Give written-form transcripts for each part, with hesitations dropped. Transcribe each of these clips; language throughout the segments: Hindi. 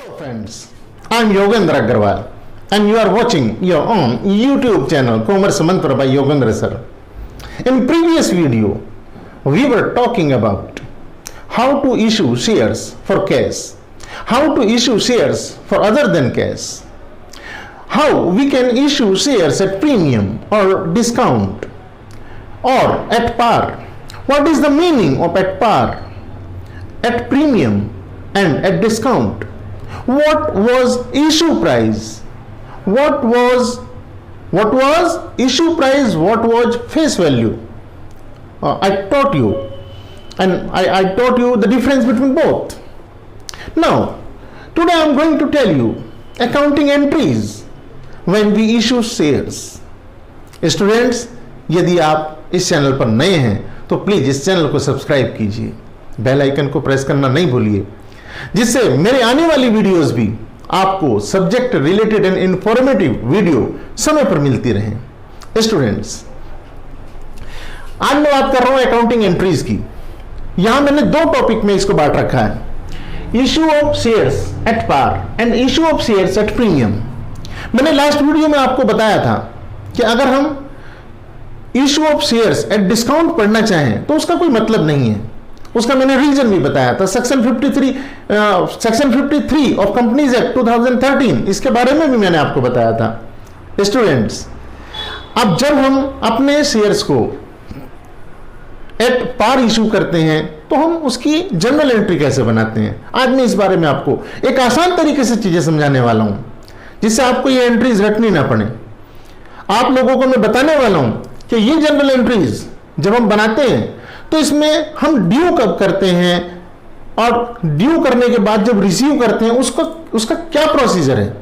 Hello friends, I am Yogendra Agarwal and you are watching your own YouTube channel Commerce Mantra by Yogendra sir. In previous video, we were talking about how to issue shares for cash, how to issue shares for other than cash, how we can issue shares at premium or discount or at par. What is the meaning of at par, at premium and at discount? What was issue price? What was issue price? What was face value? I taught you, and I taught you the difference between both. Now, today I am going to tell you accounting entries when we issue shares. Students, यदि आप इस चैनल पर नए हैं तो प्लीज इस चैनल को सब्सक्राइब कीजिए, बेल आइकन को प्रेस करना नहीं भूलिए, जिससे मेरे आने वाली वीडियोस भी आपको subject related and informative video समय पर मिलती रहे। स्टूडेंट्स, आज मैं बात कर रहा हूं अकाउंटिंग एंट्रीज की। यहां मैंने दो टॉपिक में इसको बांट रखा है, issue of shares at par and issue of shares at premium. मैंने लास्ट वीडियो में आपको बताया था कि अगर हम issue of shares at discount पढ़ना चाहें तो उसका कोई मतलब नहीं है। उसका मैंने रीजन भी बताया था, सेक्शन 53 ऑफ कंपनीज एक्ट 2013, इसके बारे में भी मैंने आपको बताया था। स्टूडेंट्स, अब जब हम अपने शेयर्स को एट पार इशू करते हैं तो हम उसकी जर्नल एंट्री कैसे बनाते हैं, आज मैं इस बारे में आपको एक आसान तरीके से चीजें समझाने वाला हूं, जिससे आपको ये एंट्रीज रटनी ना पड़े। आप लोगों को मैं बताने वाला हूं कि ये जनरल एंट्रीज जब हम बनाते हैं तो इसमें हम ड्यू कब करते हैं और ड्यू करने के बाद जब रिसीव करते हैं उसका क्या प्रोसीजर है।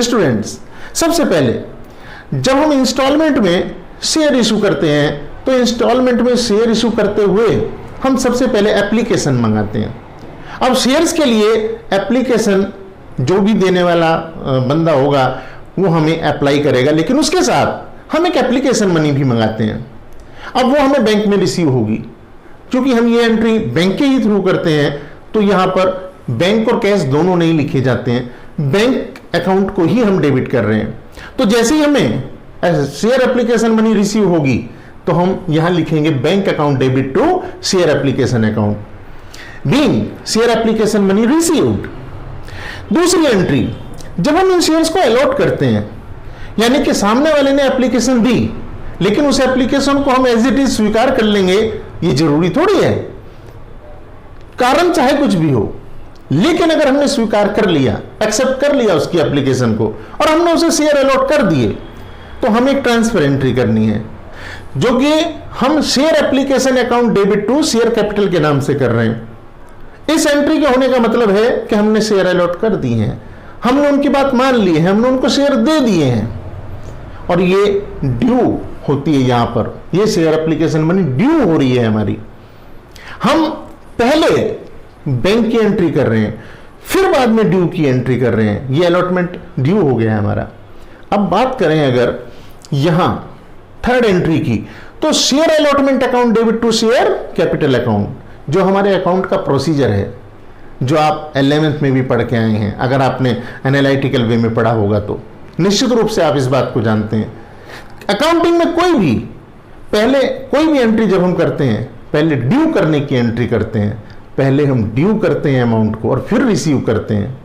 स्टूडेंट्स, सबसे पहले जब हम इंस्टॉलमेंट में शेयर इशू करते हैं तो इंस्टॉलमेंट में शेयर इशू करते हुए हम सबसे पहले एप्लीकेशन मंगाते हैं। अब शेयर्स के लिए एप्लीकेशन जो भी देने वाला बंदा होगा वो हमें अप्लाई करेगा, लेकिन उसके साथ हम एक एप्लीकेशन मनी भी मंगाते हैं। अब वो हमें बैंक में रिसीव होगी। क्योंकि हम ये एंट्री बैंक के ही थ्रू करते हैं तो यहां पर बैंक और कैश दोनों नहीं लिखे जाते हैं, बैंक अकाउंट को ही हम डेबिट कर रहे हैं। तो जैसे ही हमें शेयर एप्लीकेशन मनी रिसीव होगी तो हम यहां लिखेंगे bank account debit to share application account, being share application money received. दूसरी एंट्री, जब हम इन शेयर्स को अलॉट करते हैं, यानी कि सामने वाले ने एप्लीकेशन दी लेकिन उस एप्लीकेशन को हम एज इट इज स्वीकार कर लेंगे, ये जरूरी थोड़ी है, कारण चाहे कुछ भी हो, लेकिन अगर हमने स्वीकार कर लिया, एक्सेप्ट कर लिया उसकी एप्लीकेशन को और हमने उसे शेयर अलॉट कर दिए तो हमें एक ट्रांसफर एंट्री करनी है, जो कि हम share application account debit to share capital के नाम से कर रहे हैं। इस एंट्री के होने का मतलब है कि हमने शेयर अलॉट कर दिए हैं, हमने उनकी बात मान ली है, हमने उनको शेयर दे दिए हैं और ये ड्यू होती है। यहां पर ये शेयर एप्लीकेशन मनी ड्यू हो रही है हमारी। हम पहले बैंक की एंट्री कर रहे हैं, फिर बाद में ड्यू की एंट्री कर रहे हैं, ये अलॉटमेंट ड्यू हो गया है हमारा। अब बात करें अगर यहां थर्ड एंट्री की, तो share allotment account debit to share capital account, जो हमारे अकाउंट का प्रोसीजर है, जो आप 11th में भी पढ़ के आए हैं। अगर आपने एनालिटिकल वे में पढ़ा होगा तो निश्चित रूप से आप इस बात को जानते हैं। अकाउंटिंग में कोई भी एंट्री जब हम करते हैं, पहले ड्यू करने की एंट्री करते हैं, पहले हम ड्यू करते हैं अमाउंट को और फिर रिसीव करते हैं।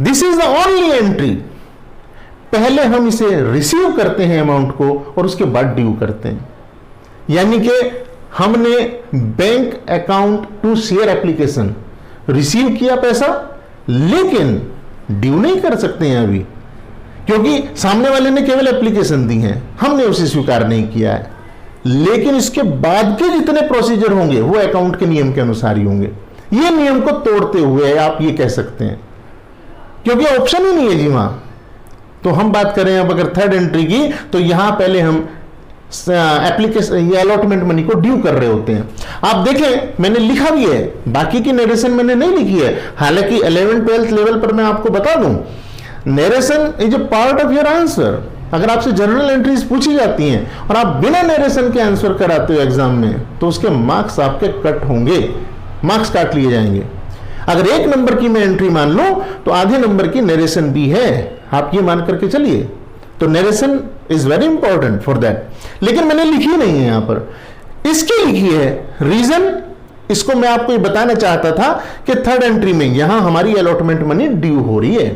This is the only entry, पहले हम इसे रिसीव करते हैं अमाउंट को और उसके बाद ड्यू करते हैं। यानी कि हमने bank account to share application receive किया पैसा, लेकिन ड्यू नहीं कर सकते हैं अभी, क्योंकि सामने वाले ने केवल एप्लीकेशन दी है, हमने उसे स्वीकार नहीं किया है। लेकिन इसके बाद के जितने प्रोसीजर होंगे वो अकाउंट के नियम के अनुसार ही होंगे। ये नियम को तोड़ते हुए आप ये कह सकते हैं, क्योंकि ऑप्शन ही नहीं है जी वहां। तो हम बात करें अब अगर थर्ड एंट्री की, तो यहां पहले हम एप्लीकेशन ये अलॉटमेंट मनी को ड्यू कर रहे होते हैं। आप देखें मैंने लिखा भी है, बाकी की नरेशन मैंने नहीं लिखी है, हालांकि 11th 12th लेवल पर मैं आपको बता दूं, narration is a part of your answer. अगर आपसे जनरल एंट्रीज पूछी जाती हैं और आप बिना नरेशन के आंसर कराते हो एग्जाम में, तो उसके मार्क्स आपके कट होंगे, मार्क्स काट लिए जाएंगे। अगर एक नंबर की मैं एंट्री मान लूं तो आधे नंबर की नरेशन भी है, आप ये मान करके चलिए। तो narration is very important for that, लेकिन मैंने लिखी नहीं है यहां पर, इसकी लिखी है रीजन। इसको मैं आपको ये बताना चाहता था कि थर्ड एंट्री में यहां हमारी अलॉटमेंट मनी ड्यू हो रही है,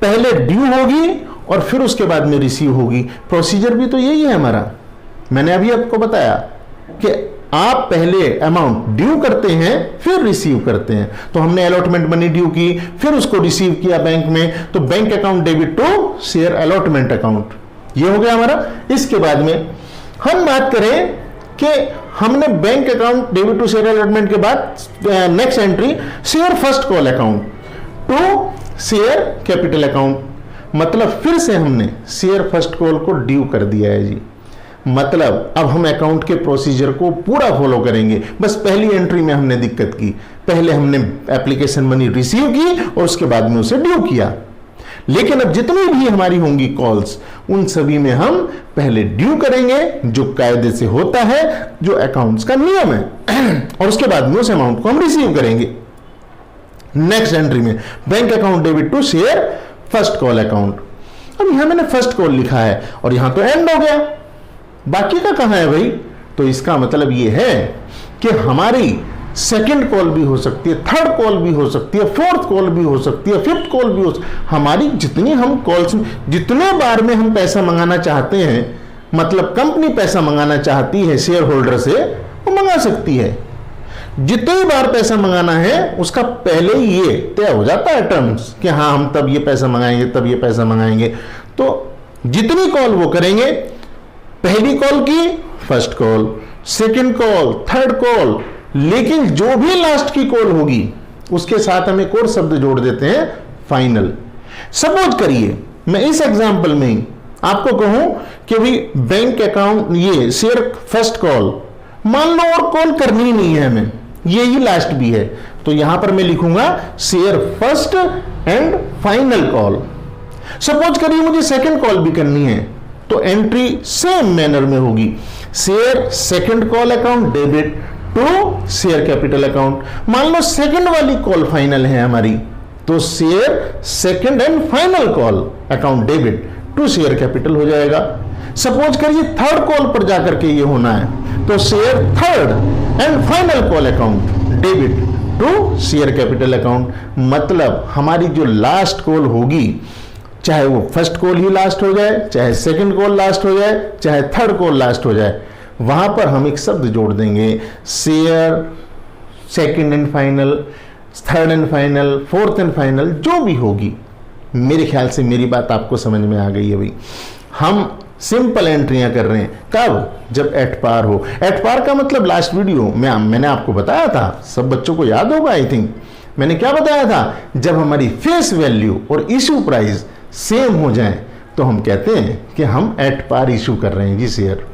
पहले ड्यू होगी और फिर उसके बाद में रिसीव होगी। प्रोसीजर भी तो यही है हमारा, मैंने अभी आपको बताया कि आप पहले अमाउंट ड्यू करते हैं फिर रिसीव करते हैं। तो हमने अलॉटमेंट मनी ड्यू की, फिर उसको रिसीव किया बैंक में, तो bank account debit to share allotment account, ये हो गया हमारा। इसके बाद में हम बात करें कि हमने bank account debit to share allotment के बाद next entry share first call account to share capital account, मतलब फिर से हमने शेयर फर्स्ट कॉल को ड्यू कर दिया है जी। मतलब अब हम अकाउंट के प्रोसीजर को पूरा फॉलो करेंगे। बस पहली एंट्री में हमने दिक्कत की, पहले हमने एप्लीकेशन मनी रिसीव की और उसके बाद में उसे ड्यू किया। लेकिन अब जितनी भी हमारी होंगी कॉल्स, उन सभी में हम पहले ड्यू करेंगे, जो कायदे से होता है, जो अकाउंट्स का नियम है, और उसके बाद में उस अमाउंट को हम रिसीव करेंगे। नेक्स्ट एंट्री में bank account debit to share first call account. अब यहां मैंने फर्स्ट कॉल लिखा है और यहां तो एंड हो गया, बाकी का कहां है भाई? तो इसका मतलब यह है कि हमारी सेकंड कॉल भी हो सकती है, थर्ड कॉल भी हो सकती है, फोर्थ कॉल भी हो सकती है, फिफ्थ कॉल भी हो सकती है। हमारी जितनी हम कॉल्स, जितने बार में हम पैसा मंगाना चाहते हैं, मतलब कंपनी पैसा मंगाना चाहती है शेयर होल्डर से, वो मंगा सकती है। जितनी बार पैसा मंगाना है उसका पहले ही ये तय हो जाता है टर्म्स कि हाँ हम तब ये पैसा मंगाएंगे, तब ये पैसा मंगाएंगे। तो जितनी कॉल वो करेंगे, पहली कॉल की first call, second call, third call, लेकिन जो भी लास्ट की कॉल होगी उसके साथ हम एक और शब्द जोड़ देते हैं, फाइनल। सपोज करिए मैं इस एग्जांपल में ही आपको कहूं कि भाई बैंक अकाउंट ये शेयर फर्स्ट कॉल, मान लो और कॉल करनी ही नहीं है हमें, ये ही लास्ट भी है, तो यहां पर मैं लिखूंगा share first and final call. Suppose करिए मुझे सेकंड कॉल भी करनी है, तो एंट्री सेम मैनर में होगी, share second call account debit to share capital account. मान लो सेकंड वाली कॉल फाइनल है हमारी, तो share second and final call account debit to share capital हो जाएगा। सपोज करिए थर्ड कॉल पर जाकर के ये होना है, तो share third and final call account debit to share capital account. मतलब हमारी जो लास्ट कॉल होगी, चाहे वो फर्स्ट कॉल ही लास्ट हो जाए, चाहे सेकंड कॉल लास्ट हो जाए, चाहे थर्ड कॉल लास्ट हो जाए, वहां पर हम एक शब्द जोड़ देंगे, share second and final, third and final, fourth and final, जो भी होगी। मेरे ख्याल से मेरी बात आपको समझ में आ गई है भाई। हम सिंपल एंट्रियां कर रहे हैं, कब? जब एट पार हो। एट पार का मतलब लास्ट वीडियो में मैंने आपको बताया था, सब बच्चों को याद होगा आई थिंक, मैंने क्या बताया था? जब हमारी फेस वैल्यू और इशू प्राइस सेम हो जाए तो हम कहते हैं कि हम एट पार इशू कर रहे हैं जी शेयर।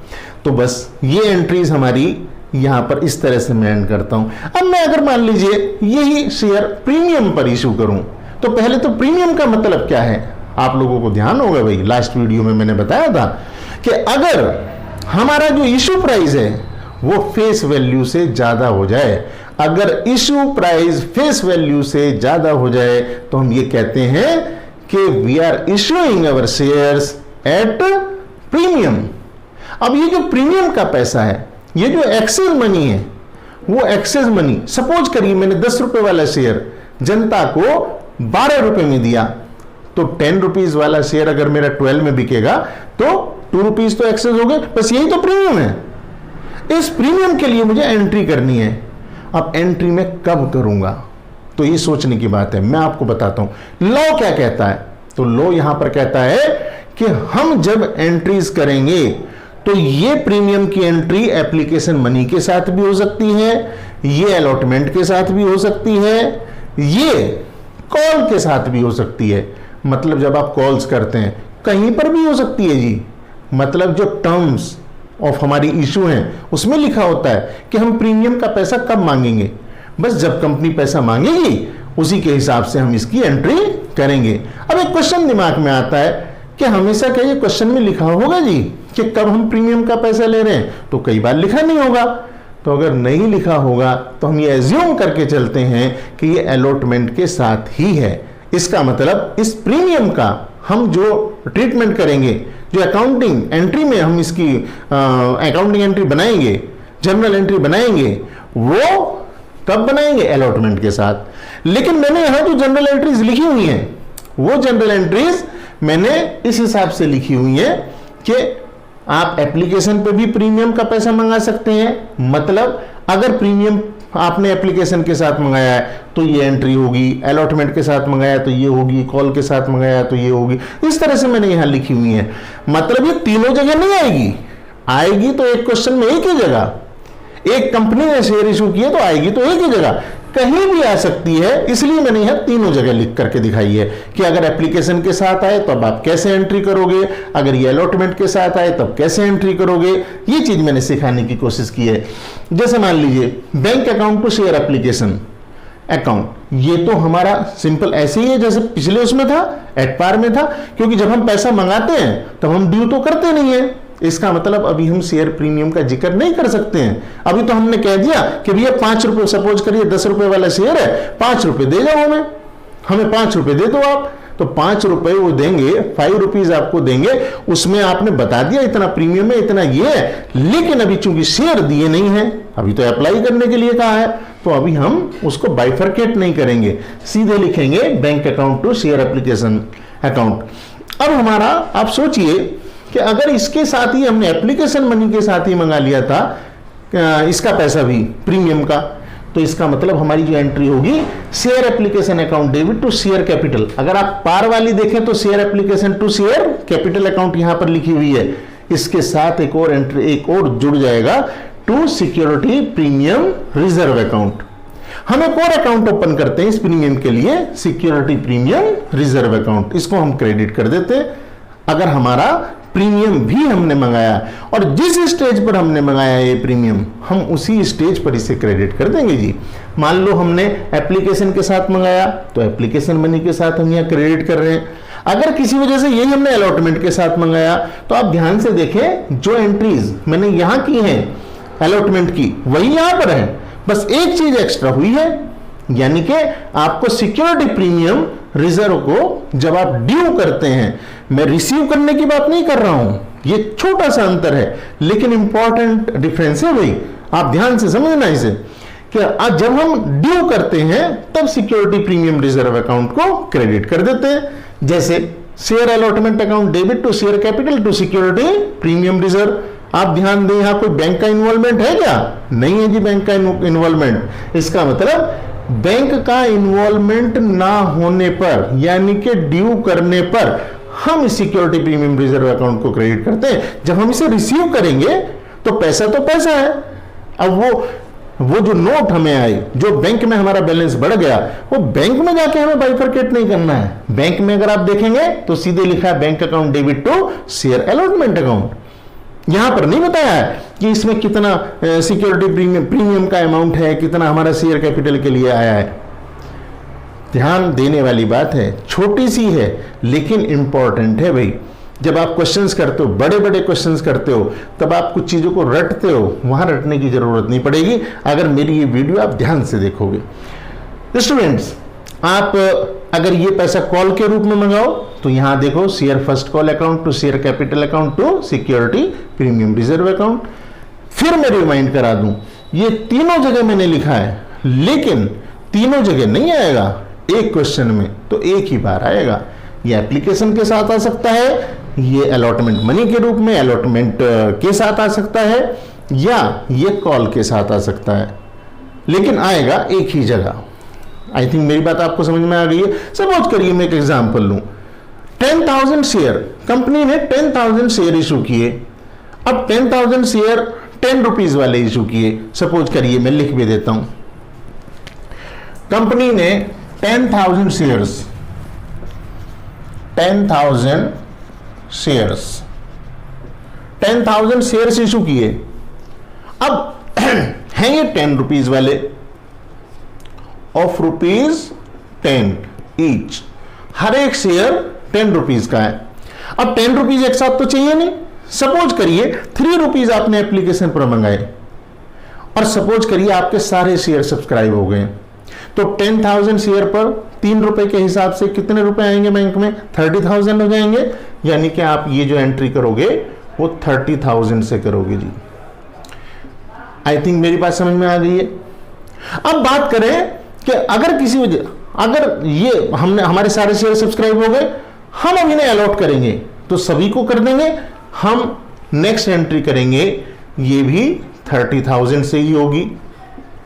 तो बस ये एंट्रीज हमारी यहां पर इस तरह से मैं एंड करता हूं। अब मैं अगर मान लीजिए यही शेयर प्रीमियम पर इशू करूं, तो पहले तो प्रीमियम का मतलब क्या है आप लोगों को ध्यान होगा भाई, लास्ट वीडियो में मैंने बताया था कि अगर हमारा जो इशू प्राइस है वो फेस वैल्यू से ज्यादा हो जाए, अगर इशू प्राइस फेस वैल्यू से ज्यादा हो जाए तो हम ये कहते हैं कि we are issuing our shares at premium. अब ये जो प्रीमियम का पैसा है, ये जो एक्सेस मनी है, वो एक्सेस मनी, सपोज करिए मैंने 10 रुपए वाला शेयर जनता को 12 रुपए में दिया, तो 10 रुपीज वाला शेयर अगर मेरा 12 में बिकेगा तो 2 रुपीज तो एक्सेस हो गए। बस यही तो प्रीमियम है। इस प्रीमियम के लिए मुझे एंट्री करनी है। अब एंट्री में कब करूंगा, तो ये सोचने की बात है। मैं आपको बताता हूं लॉ क्या कहता है। तो लॉ यहां पर कहता है कि हम जब एंट्रीज करेंगे तो ये प्रीमियम की एंट्री एप्लीकेशन मनी के साथ भी हो सकती है, ये अलॉटमेंट के साथ भी हो सकती है, ये कॉल के साथ भी हो सकती है। मतलब जब आप कॉल्स करते हैं कहीं पर भी हो सकती है जी। मतलब जो टर्म्स ऑफ हमारी इशू हैं उसमें लिखा होता है कि हम प्रीमियम का पैसा कब मांगेंगे। बस जब कंपनी पैसा मांगेगी उसी के हिसाब से हम इसकी एंट्री करेंगे। अब एक क्वेश्चन दिमाग में आता है कि हमेशा क्या ये क्वेश्चन में लिखा होगा जी कि कब हम प्रीमियम का पैसा ले रहे हैं, तो कई बार लिखा नहीं होगा। तो अगर नहीं लिखा होगा तो हम ये एज्यूम करके चलते हैं कि ये अलॉटमेंट के साथ ही है। इसका मतलब इस प्रीमियम का हम जो ट्रीटमेंट करेंगे, जो अकाउंटिंग एंट्री में हम इसकी अकाउंटिंग एंट्री बनाएंगे, जनरल एंट्री बनाएंगे, वो कब बनाएंगे? अलॉटमेंट के साथ। लेकिन मैंने यहां जो जनरल एंट्रीज लिखी हुई हैं, वो जनरल एंट्रीज मैंने इस हिसाब से लिखी हुई है कि आप एप्लीकेशन पे भी प्रीमियम का पैसा मंगा सकते हैं। मतलब अगर प्रीमियम आपने एप्लीकेशन के साथ मंगाया है तो ये एंट्री होगी, अलॉटमेंट के साथ मंगाया तो ये होगी, कॉल के साथ मंगाया तो ये होगी। इस तरह से मैंने यहां लिखी हुई है। मतलब ये तीनों जगह नहीं आएगी, आएगी तो एक क्वेश्चन में एक ही जगह। एक कंपनी ने शेयर इशू किए तो आएगी तो एक ही जगह, कहीं भी आ सकती है। इसलिए मैंने यहां तीनों जगह लिख करके दिखाई है कि अगर एप्लीकेशन के साथ आए तो अब आप कैसे एंट्री करोगे, अगर ये अलॉटमेंट के साथ आए तब कैसे एंट्री करोगे। ये चीज मैंने सिखाने की कोशिश की है। जैसे मान लीजिए bank account to share application account, ये तो हमारा सिंपल ऐसे ही है जैसे पिछले उसमें था, एट पार में था। क्योंकि जब हम पैसा मंगाते हैं तब हम ड्यू तो करते नहीं है। इसका मतलब अभी हम शेयर प्रीमियम का जिक्र नहीं कर सकते हैं। अभी तो हमने कह दिया कि भैया 5 रुपए, सपोज करिए 10 रुपए वाला शेयर है, 5 रुपए दे जाओ हमें 5 रुपए दे दो आप। तो 5 रुपए वो देंगे, 5 रुपीज आपको देंगे। उसमें आपने बता दिया इतना प्रीमियम है, इतना ये है। लेकिन अभी चूंकि शेयर दिए नहीं है, अभी तो अप्लाई करने के लिए कहा है, तो अभी हम उसको बाइफरकेट नहीं करेंगे, सीधे लिखेंगे bank account to share application account. अब हमारा आप सोचिए कि अगर इसके साथ ही हमने एप्लीकेशन मनी के साथ ही मंगा लिया था इसका पैसा भी प्रीमियम का, तो इसका मतलब हमारी जो एंट्री होगी share application account debit to share capital. अगर आप पार वाली देखें तो share application to share capital account यहां पर लिखी हुई है। इसके साथ एक और एंट्री, एक और जुड़ जाएगा, to security premium reserve account. हम एक और अकाउंट ओपन करते हैं इस प्रीमियम के लिए, सिक्योरिटी प्रीमियम रिजर्व अकाउंट। इसको हम क्रेडिट कर देते हैं। अगर हमारा प्रीमियम भी हमने मंगाया और जिस स्टेज पर हमने मंगाया ये प्रीमियम, हम उसी स्टेज पर इसे क्रेडिट कर देंगे जी। मान लो हमने एप्लीकेशन के साथ मंगाया तो एप्लीकेशन मनी के साथ हम यहाँ क्रेडिट कर रहे हैं। अगर किसी वजह से यही हमने अलॉटमेंट के साथ मंगाया तो आप ध्यान से देखें, जो एंट्रीज मैंने यहां की हैं अलॉटमेंट की, वही यहां पर है, बस एक चीज एक्स्ट्रा हुई है, यानी कि आपको सिक्योरिटी प्रीमियम रिजर्व को जब आप ड्यू करते हैं, मैं रिसीव करने की बात नहीं कर रहा हूं, ये छोटा सा अंतर है लेकिन इंपॉर्टेंट डिफरेंस है भाई, आप ध्यान से समझना इसे, कि जब हम ड्यू करते हैं तब सिक्योरिटी प्रीमियम रिजर्व अकाउंट को क्रेडिट कर देते हैं। जैसे share allotment account debit to share capital to security premium reserve. आप ध्यान दें, यहां कोई बैंक का इन्वॉल्वमेंट है क्या? नहीं है जी बैंक का इन्वॉल्वमेंट। इसका मतलब बैंक का इन्वॉल्वमेंट ना होने पर, यानी कि ड्यू करने पर, हम इस सिक्योरिटी प्रीमियम रिजर्व अकाउंट को क्रेडिट करते हैं। जब हम इसे रिसीव करेंगे तो पैसा है। अब वो जो नोट हमें आई, जो बैंक में हमारा बैलेंस बढ़ गया, वो बैंक में जाके हमें बाइफरकेट नहीं करना है। बैंक में अगर आप देखेंगे तो सीधे लिखा है bank account debit to share allotment account. यहां पर नहीं बताया है कि इसमें कितना सिक्योरिटी प्रीमियम का अमाउंट है, कितना हमारा शेयर कैपिटल के लिए आया है। ध्यान देने वाली बात है, छोटी सी है लेकिन इंपॉर्टेंट है भाई। जब आप क्वेश्चंस करते हो, बड़े बड़े क्वेश्चंस करते हो, तब आप कुछ चीजों को रटते हो, वहां रटने की जरूरत नहीं पड़ेगी अगर मेरी ये वीडियो आप ध्यान से देखोगे। स्टूडेंट्स, आप अगर ये पैसा कॉल के रूप में मंगाओ तो यहां देखो, share first call account to share capital account to security premium reserve account. फिर मैं रिमाइंड करा दूं, ये तीनों जगह मैंने लिखा है, लेकिन तीनों जगह नहीं आएगा, एक क्वेश्चन में तो एक ही बार आएगा। ये एप्लीकेशन के साथ आ सकता है, ये अलॉटमेंट मनी के रूप में अलॉटमेंट के साथ आ सकता है, या ये कॉल के साथ आ सकता है, लेकिन आएगा एक ही जगह। आई थिंक मेरी बात आपको समझ में आ गई है। सपोज करिए मैं एक एग्जांपल लूं, 10,000 शेयर, कंपनी ने 10,000 शेयर इशू किए। अब 10,000 शेयर 10 रुपीज वाले इशू किए। सपोज करिए, मैं लिख भी देता हूं, कंपनी ने 10,000 शेयर्स 10,000 शेयर्स इशू किए। अब हैं ये 10 रुपीज वाले, ऑफ ₹10 ईच, हर एक शेयर 10 रुपीज का है। अब 10 रुपीज एक साथ तो चाहिए नहीं। सपोज करिए 3 रुपीज आपने एप्लीकेशन पर मंगाए और सपोज करिए आपके सारे शेयर सब्सक्राइब हो गए, तो 10,000 शेयर पर 3 रुपए के हिसाब से कितने रुपए आएंगे बैंक में? 30,000 हो जाएंगे। यानी कि आप ये जो एंट्री करोगे वो 30,000 से करोगे जी। आई थिंक मेरी बात समझ में आ गई है। अब बात करें कि अगर किसी वजह, अगर ये हमने हमारे सारे शेयर सब्सक्राइब हो गए, हम अब इन्हें अलॉट करेंगे तो सभी को कर देंगे। हम नेक्स्ट एंट्री करेंगे, ये भी 30,000 से ही होगी,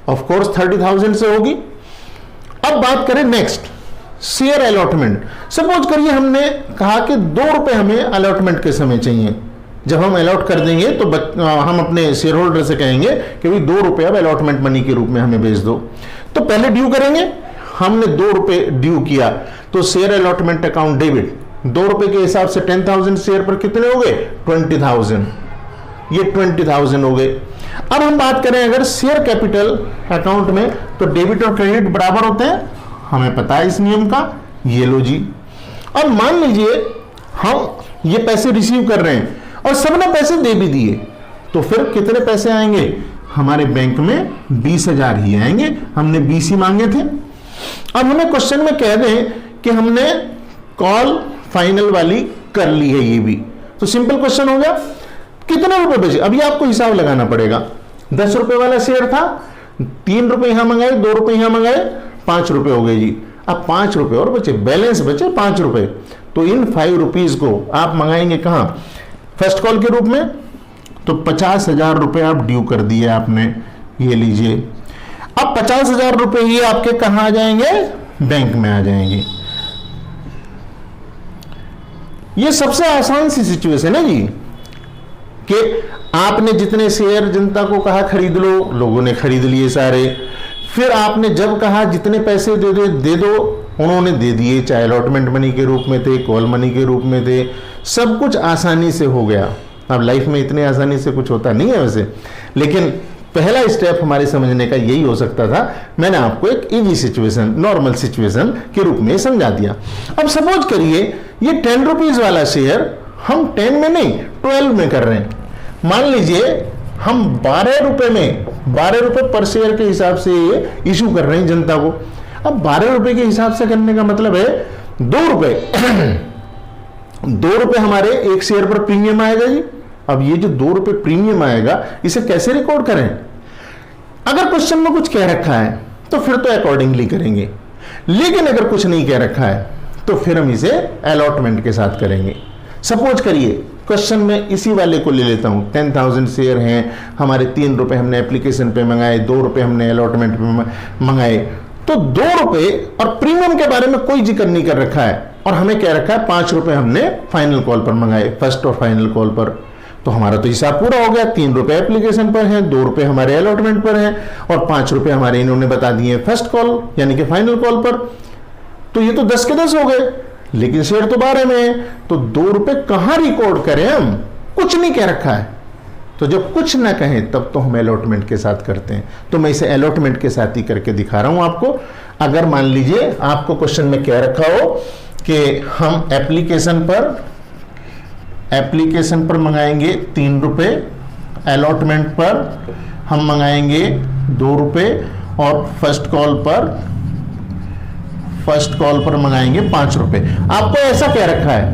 ऑफ कोर्स 30,000 से होगी। अब बात करें नेक्स्ट शेयर अलॉटमेंट। सपोज करिए हमने कहा कि 2 रुपए हमें अलॉटमेंट के समय चाहिए। जब हम अलॉट कर देंगे तो हम अपने शेयर होल्डर से कहेंगे कि भाई 2 रुपए अब अलॉटमेंट मनी के रूप में हमें भेज दो। तो पहले ड्यू करेंगे, हमने 2 रुपए ड्यू किया तो शेयर अलॉटमेंट अकाउंट डेबिट, 2 रुपए के हिसाब से 10,000 शेयर पर कितने हो गए? 20,000। ये 20,000 हो गए। अब हम बात करें अगर शेयर कैपिटल अकाउंट में, तो डेबिट और क्रेडिट बराबर होते हैं, हमें पता है इस नियम का। ये लो जी। अब मान लीजिए हम ये पैसे रिसीव कर रहे हैं और सबने पैसे दे भी दिए, तो फिर कितने पैसे आएंगे? हमारे बैंक में 20,000 ही आएंगे। हमने 20 ही मांगे थे। अब हमें क्वेश्चन में कह दें कि हमने कॉल फाइनल वाली कर ली है, ये भी तो सिंपल क्वेश्चन हो गया। कितने रुपए बचे? अभी आपको हिसाब लगाना पड़ेगा। 10 रुपए वाला शेयर था, 3 रुपए यहां मंगाए, 2 रुपए यहां मंगाए, 5 रुपए हो गए जी। अब 5 रुपए और बचे, बैलेंस बचे 5 रुपए। तो इन 5 रुपीज को आप मंगाएंगे कहां? फर्स्ट कॉल के रूप में। तो 50,000 रुपए आप ड्यू कर दिए आपने, ये लीजिए। अब 50,000 रुपए ही आपके कहां आ जाएंगे? बैंक में आ जाएंगे। ये सबसे आसान सी सिचुएशन है जी कि आपने जितने शेयर जनता को कहा खरीद लो, लोगों ने खरीद लिए सारे। फिर आपने जब कहा जितने पैसे दे दो, उन्होंने दे दिए, चाहे अलॉटमेंट मनी के रूप में थे, कॉल मनी के रूप में थे। सब कुछ आसानी से हो गया। अब लाइफ में इतने आसानी से कुछ होता नहीं है वैसे, लेकिन पहला स्टेप हमारे समझने का यही हो सकता था। मैंने आपको एक इजी सिचुएशन, नॉर्मल सिचुएशन के रूप में समझा दिया। अब सपोज करिए ये 10 रुपीज वाला शेयर हम 10 में नहीं 12 में कर रहे हैं। मान लीजिए हम 12 रुपए में, 12 रुपए पर शेयर के हिसाब से ये इशू कर रहे हैं जनता को। अब 12 रुपए के हिसाब से करने का मतलब है 2 रुपए 2 रुपए हमारे एक शेयर पर प्रीमियम आएगा जी। अब ये जो 2 रुपए प्रीमियम आएगा, इसे कैसे रिकॉर्ड करें? अगर क्वेश्चन में कुछ कह रखा है तो फिर तो अकॉर्डिंगली करेंगे, लेकिन अगर कुछ नहीं कह रखा है तो फिर हम इसे अलॉटमेंट के साथ करेंगे। सपोज करिए क्वेश्चन में इसी वाले को ले लेता हूं। 10,000 शेयर हैं हमारे, 3 रुपए हमने एप्लीकेशन पे मंगाए, 2 रुपए हमने अलॉटमेंट पे मंगाए। तो 2 रुपए और प्रीमियम के बारे में कोई जिक्र नहीं कर रखा है, और हमें कह रखा है 5 रुपए हमने फाइनल कॉल पर मंगाए, फर्स्ट और फाइनल कॉल पर। तो हमारा तो हिसाब पूरा हो गया। 3 रुपए एप्लीकेशन पर हैं, 2 रुपए हमारे अलॉटमेंट पर हैं, और 5 रुपए हमारे इन्होंने बता दिए फर्स्ट कॉल यानी कि फाइनल कॉल पर। तो ये तो 10 के 10 हो गए, लेकिन शेयर तो 12 में है। तो 2 रुपए कहां रिकॉर्ड करें? हम कुछ नहीं कह रखा है। तो जब कुछ ना कहें तब तो हम अलॉटमेंट के साथ करते हैं। तो मैं इसे अलॉटमेंट के साथ ही करके दिखा रहा हूं आपको। अगर मान लीजिए आपको क्वेश्चन में कह रखा हो कि हम एप्लीकेशन पर मंगाएंगे 3 रुपए, अलॉटमेंट पर हम मंगाएंगे 2 रुपए, और फर्स्ट कॉल पर मंगाएंगे 5 रुपए। आपको ऐसा कह रखा है,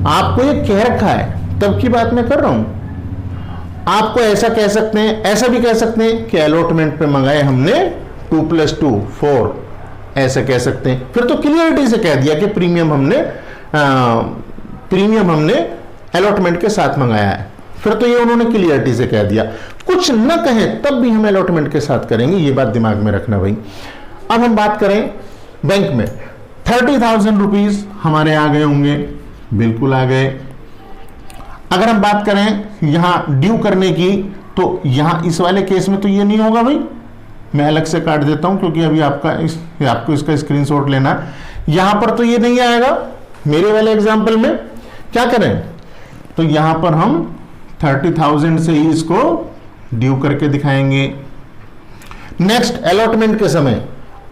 आपको ये कह रखा है, तब की बात मैं कर रहा हूं। आपको ऐसा कह सकते हैं, ऐसा भी कह सकते हैं कि अलॉटमेंट पे मंगाए हमने 2 + 2 4, ऐसा कह सकते हैं। फिर तो क्लियरिटी से कह दिया कि प्रीमियम हमने अलॉटमेंट के साथ मंगाया है। फिर तो ये उन्होंने क्लियरिटी से कह दिया। कुछ न कहें तब भी हम अलॉटमेंट के साथ करेंगे, ये बात दिमाग में रखना भाई। अब हम बात करें बैंक में, 30,000 रुपीज हमारे आ गए होंगे, बिल्कुल आ गए। अगर हम बात करें यहां ड्यू करने की, तो यहां इस वाले केस में तो ये नहीं होगा भाई, मैं अलग से काट देता हूं क्योंकि अभी आपको इसका स्क्रीनशॉट लेना। यहां पर तो ये नहीं आएगा। मेरे वाले एग्जांपल में क्या करें, तो यहां पर हम 30,000 से ही इसको ड्यू करके दिखाएंगे। नेक्स्ट अलॉटमेंट के समय,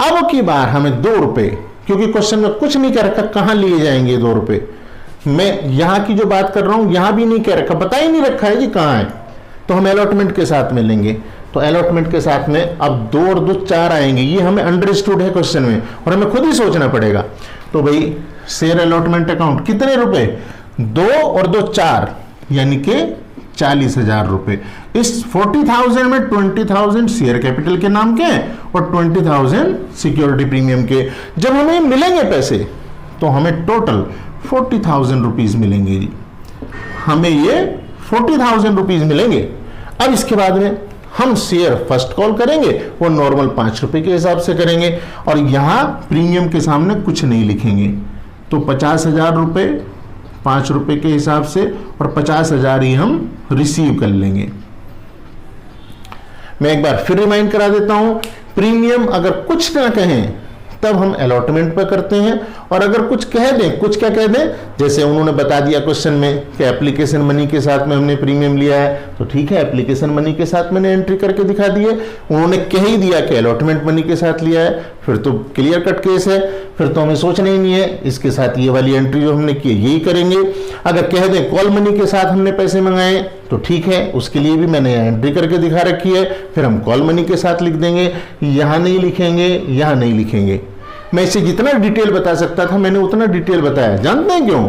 अब की बार हमें 2 रुपए, क्योंकि क्वेश्चन में कुछ नहीं कह रखा कहां लिए जाएंगे 2 रुपए। मैं यहां की जो बात कर रहा हूं यहां भी नहीं कह रखा, बता ही नहीं रखा है कि कहां है, तो हम अलॉटमेंट के साथ में लेंगे। तो अलॉटमेंट के साथ में अब 2 और 2 4 आएंगे, ये हमें अंडरस्टूड है क्वेश्चन में और हमें खुद ही सोचना पड़ेगा। तो भाई शेयर अलॉटमेंट अकाउंट कितने रुपए, 2 और 2 4, यानी कि 40,000 रुपए। इस 40,000 में 20,000 शेयर कैपिटल के नाम के और 20,000 सिक्योरिटी प्रीमियम के। जब हमें मिलेंगे पैसे तो हमें टोटल 40,000 रुपीज मिलेंगे जी, हमें ये 40,000 रुपीज मिलेंगे। अब इसके बाद में हम शेयर फर्स्ट कॉल करेंगे, वो नॉर्मल 5 रुपए के हिसाब से करेंगे और यहां प्रीमियम के सामने कुछ नहीं लिखेंगे। तो 50,000 रुपए 5 रुपए के हिसाब से और 50,000 ही हम रिसीव कर लेंगे। मैं एक बार फिर रिमाइंड करा देता हूं, प्रीमियम अगर कुछ ना कहें तब हम अलॉटमेंट पर करते हैं, और अगर कुछ कह दें, कुछ क्या कह दें, जैसे उन्होंने बता दिया क्वेश्चन में कि एप्लीकेशन मनी के साथ में हमने प्रीमियम लिया है, तो ठीक है एप्लीकेशन मनी के साथ मैंने एंट्री करके दिखा दी है। उन्होंने कह ही दिया कि अलॉटमेंट मनी के साथ लिया है, फिर तो क्लियर कट केस है, फिर तो हमें सोचना ही नहीं है, इसके साथ ये वाली एंट्री जो हमने की यही करेंगे। अगर कह दें कॉल मनी के साथ हमने पैसे मंगाए तो ठीक है, उसके लिए भी मैंने एंट्री करके दिखा रखी है, फिर हम कॉल मनी के साथ लिख देंगे, यहां नहीं लिखेंगे, यहां नहीं लिखेंगे। मैं इसे जितना डिटेल बता सकता था मैंने उतना डिटेल बताया। जानते हैं क्यों?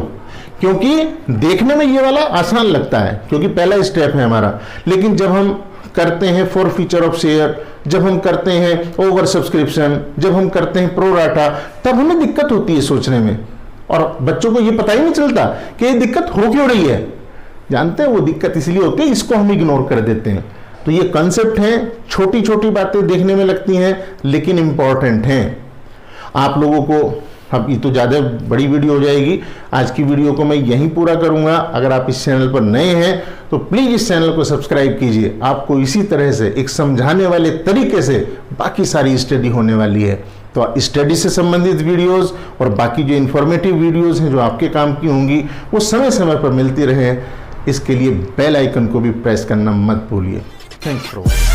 क्योंकि देखने में ये वाला आसान लगता है, क्योंकि पहला स्टेप है हमारा, लेकिन जब हम करते हैं फॉर फीचर ऑफ शेयर, जब हम करते हैं ओवर सब्सक्रिप्शन, जब हम करते हैं प्रो राटा, तब हमें दिक्कत होती है सोचने में, और बच्चों को ये पता ही नहीं चलता कि ये दिक्कत हो क्यों रही है। जानते हैं वो दिक्कत इसलिए होती है, इसको हम इग्नोर कर देते हैं। तो ये कंसेप्ट है, छोटी छोटी बातें देखने में लगती हैं लेकिन इंपॉर्टेंट हैं। आप लोगों को, अब ये तो ज़्यादा बड़ी वीडियो हो जाएगी, आज की वीडियो को मैं यहीं पूरा करूंगा। अगर आप इस चैनल पर नए हैं तो प्लीज़ इस चैनल को सब्सक्राइब कीजिए, आपको इसी तरह से एक समझाने वाले तरीके से बाकी सारी स्टडी होने वाली है। तो स्टडी से संबंधित वीडियोस और बाकी जो इन्फॉर्मेटिव वीडियोस हैं जो आपके काम की होंगी वो समय समय पर मिलती रहे। इसके लिए बेल आइकन को भी प्रेस करना मत भूलिए। Thanks for watching.